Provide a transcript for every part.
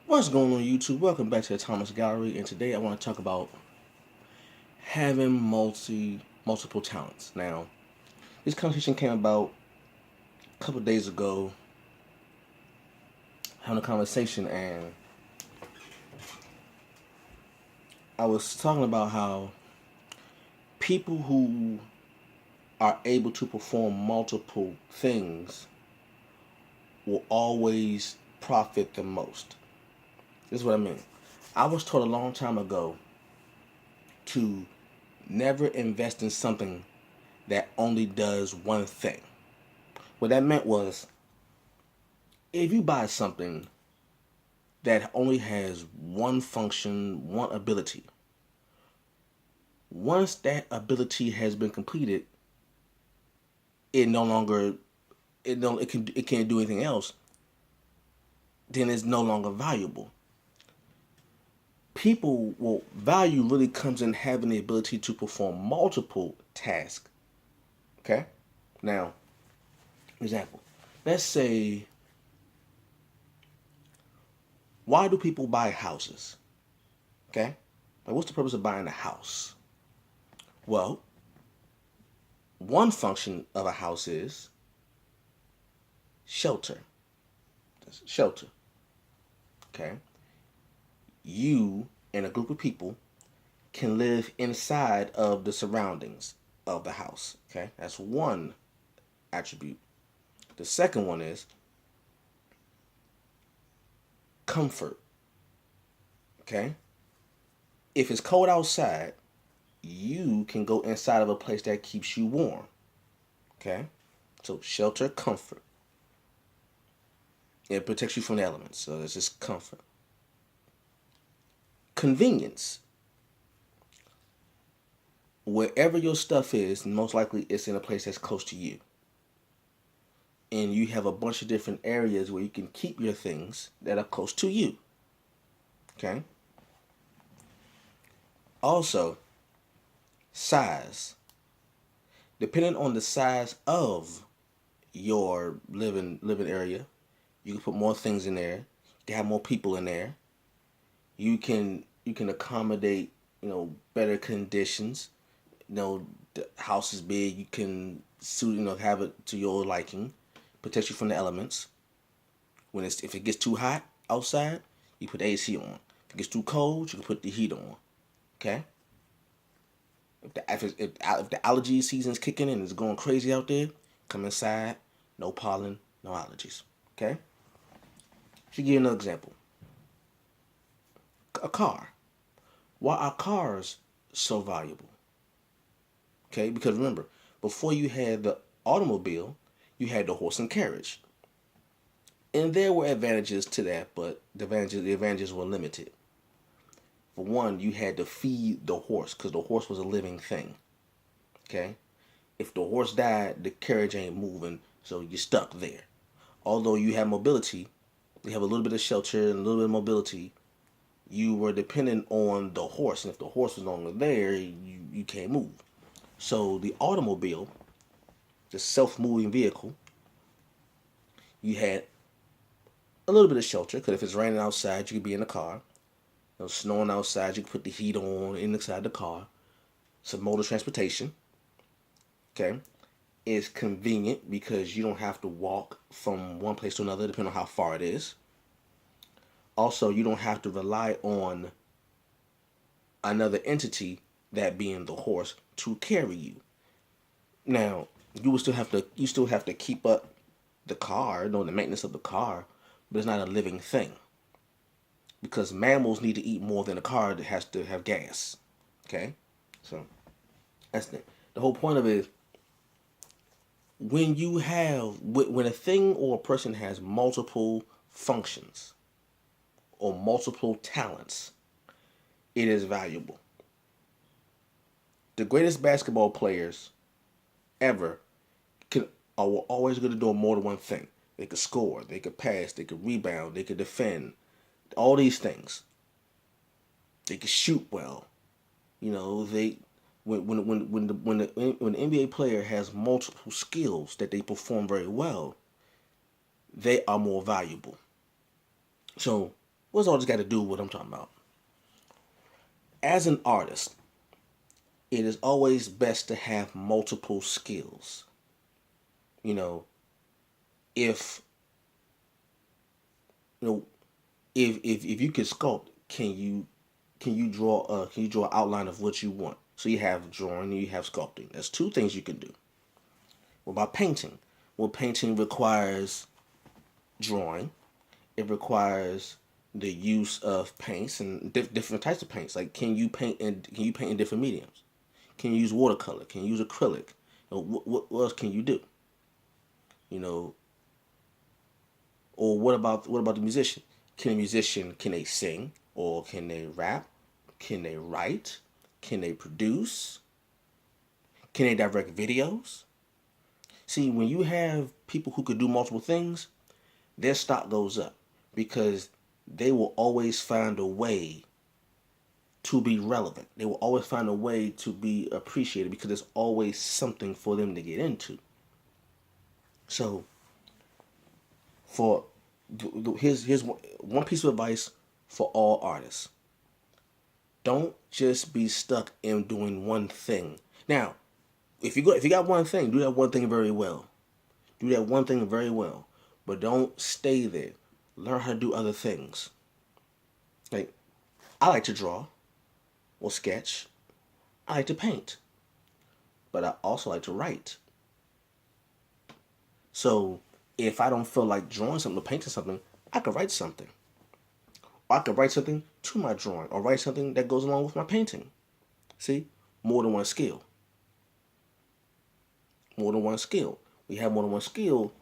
What's going on YouTube? Welcome back to the Thomas Gallery, and today I want to talk about having multiple talents. Now, this conversation came about a couple of days ago, having a conversation, and I was talking about how people who are able to perform multiple things will always profit the most. This is what I mean. I was told a long time ago to never invest in something that only does one thing. What that meant was, if you buy something that only has one function, one ability, once that ability has been completed, it no longer it can't do anything else. Then it's no longer valuable. People well, value really comes in having the ability to perform multiple tasks. Okay, now example. Let's say, why do people buy houses? Okay, like what's the purpose of buying a house? Well, one function of a house is shelter. Shelter. Okay. You and a group of people can live inside of the surroundings of the house. Okay. That's one attribute. The second one is comfort. Okay. If it's cold outside, you can go inside of a place that keeps you warm. Okay. So shelter, comfort. It protects you from the elements. So it's just comfort. Convenience. Wherever your stuff is, most likely it's in a place that's close to you. And you have a bunch of different areas where you can keep your things that are close to you. Okay? Also, size. Depending on the size of your living area, you can put more things in there. You can have more people in there. You can accommodate, better conditions. The house is big, you can suit, have it to your liking, protect you from the elements. If it gets too hot outside, you put the AC on. If it gets too cold, you can put the heat on. Okay. If the allergy season's kicking in and it's going crazy out there, come inside. No pollen, no allergies. Okay. Should give you another example. A car. Why are cars so valuable? Okay, because remember, before you had the automobile, you had the horse and carriage. And there were advantages to that, but the advantages were limited. For one, you had to feed the horse because the horse was a living thing. Okay? If the horse died, the carriage ain't moving, so you're stuck there. Although you have mobility, you have a little bit of shelter and a little bit of mobility, you were dependent on the horse. And if the horse was no longer there, you can't move. So the automobile, the self-moving vehicle, you had a little bit of shelter because if it's raining outside, you could be in the car. Snowing outside, you can put the heat on inside the car. Some mode of transportation. Okay, it's convenient because you don't have to walk from one place to another, depending on how far it is. Also, you don't have to rely on another entity, that being the horse, to carry you. Now, you still have to keep up the car, the maintenance of the car, but it's not a living thing because mammals need to eat more than a car that has to have gas. Okay, so that's the whole point of it is when a thing or a person has multiple functions or multiple talents, it is valuable. The greatest basketball players ever can are always going to do more than one thing. They could score, they could pass, they could rebound, they could defend, all these things. They could shoot well. They when the NBA player has multiple skills that they perform very well, they are more valuable. So, What's all this got to do with what I'm talking about? As an artist, it is always best to have multiple skills. You know, if you know if you can sculpt, can you draw an outline of what you want? So you have drawing and you have sculpting. That's two things you can do. What about painting? Well, painting requires drawing. It requires the use of paints and different types of paints. Like, can you paint in different mediums? Can you use watercolor? Can you use acrylic? What else can you do? You know, or what about the musician? Can they sing, or can they rap? Can they write? Can they produce? Can they direct videos? See, when you have people who could do multiple things, their stock goes up because they will always find a way to be relevant. They will always find a way to be appreciated because there's always something for them to get into. So, for here's one piece of advice for all artists: don't just be stuck in doing one thing. Now, if you got one thing, do that one thing very well. Do that one thing very well, but don't stay there. Learn how to do other things. Like, I like to draw or sketch. I like to paint, but I also like to write. So if I don't feel like drawing something or painting something, I could write something. Or I could write something to my drawing or write something that goes along with my painting. See? More than one skill. More than one skill. We have more than one skill.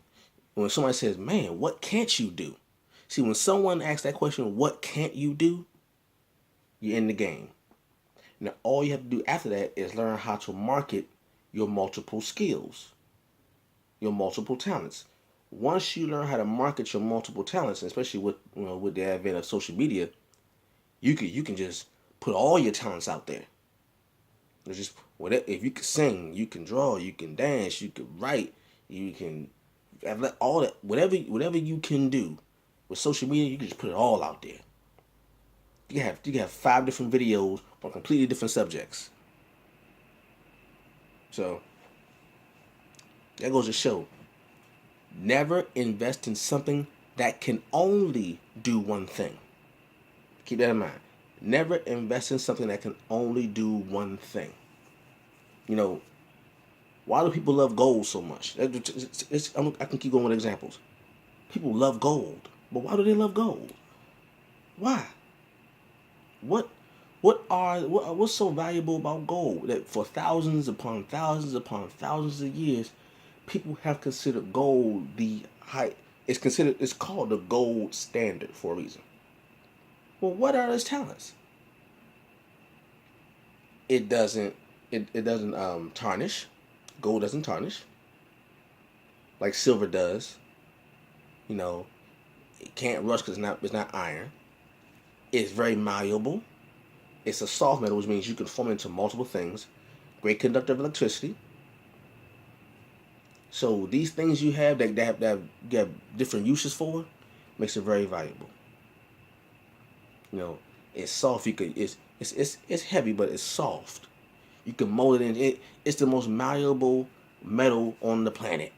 When somebody says, man, what can't you do? See, when someone asks that question, what can't you do? You're in the game. Now, all you have to do after that is learn how to market your multiple skills, your multiple talents. Once you learn how to market your multiple talents, especially with the advent of social media, you can just put all your talents out there. It's just whatever. If you can sing, you can draw, you can dance, you can write, you can have all that. Whatever you can do with social media, you can just put it all out there. You can have 5 different videos on completely different subjects. So that goes to show: never invest in something that can only do one thing. Keep that in mind. Never invest in something that can only do one thing. You know, why do people love gold so much? I can keep going with examples. People love gold, but why do they love gold? Why? What what's so valuable about gold that for thousands upon thousands upon thousands of years, people have considered gold the high? It's called the gold standard for a reason. Well, what are its talents? It doesn't it doesn't tarnish. Gold doesn't tarnish like silver does. You know, it can't rust because it's not iron. It's very malleable. It's a soft metal, which means you can form it into multiple things. Great conductor of electricity. So these things you have that you have different uses for makes it very valuable. You know, it's soft. It's heavy, but it's soft. You can mold it in. It's the most malleable metal on the planet.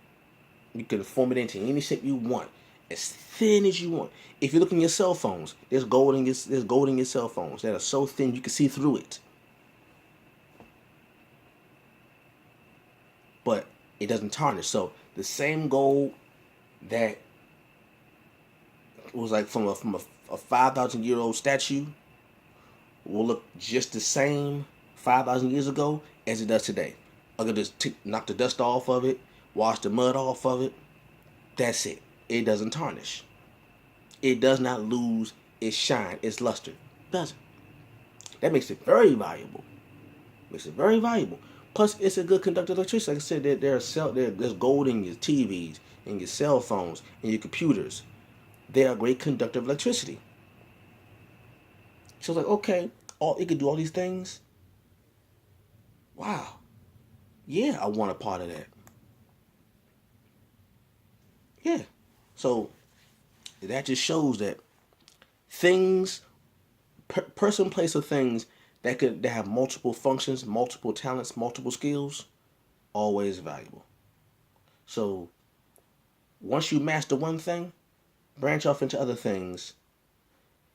You can form it into any shape you want, as thin as you want. If you look in your cell phones, there's gold in your cell phones that are so thin you can see through it. But it doesn't tarnish. So the same gold that was like from a 5,000-year-old statue will look just the same 5,000 years ago as it does today. I could just knock the dust off of it, wash the mud off of it. That's it. It doesn't tarnish. It does not lose its shine, its luster. It doesn't. That makes it very valuable. Makes it very valuable. Plus, it's a good conductor of electricity. Like I said, there's gold in your TVs, in your cell phones, in your computers. They are a great conductor of electricity. So it's like, okay, it could do all these things. Wow. Yeah, I want a part of that. Yeah. So that just shows that Things, person, place, or things that have multiple functions, multiple talents, multiple skills, always valuable. So once you master one thing, branch off into other things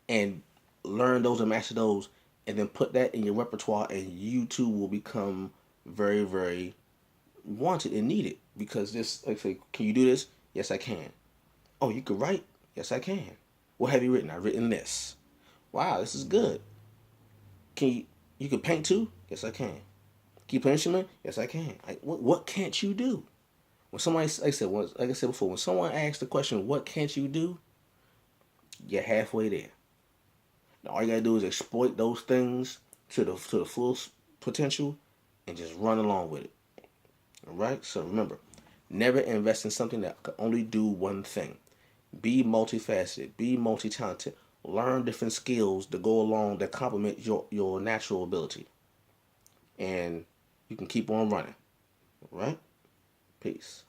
and learn those and master those, and then put that in your repertoire, and you too will become very, very wanted and needed. Because this, like, say, can you do this? Yes, I can. Oh, you could write? Yes, I can. What have you written? I've written this. Wow, this is good. Can you can paint too? Yes, I can. Can you play an instrument? Yes, I can. What can't you do? When somebody, like I said before, when someone asks the question, "What can't you do?" You're halfway there. Now, all you gotta do is exploit those things to the full potential, and just run along with it. All right. So remember, never invest in something that can only do one thing. Be multifaceted. Be multi-talented. Learn different skills to go along that complement your natural ability, and you can keep on running. All right. Peace.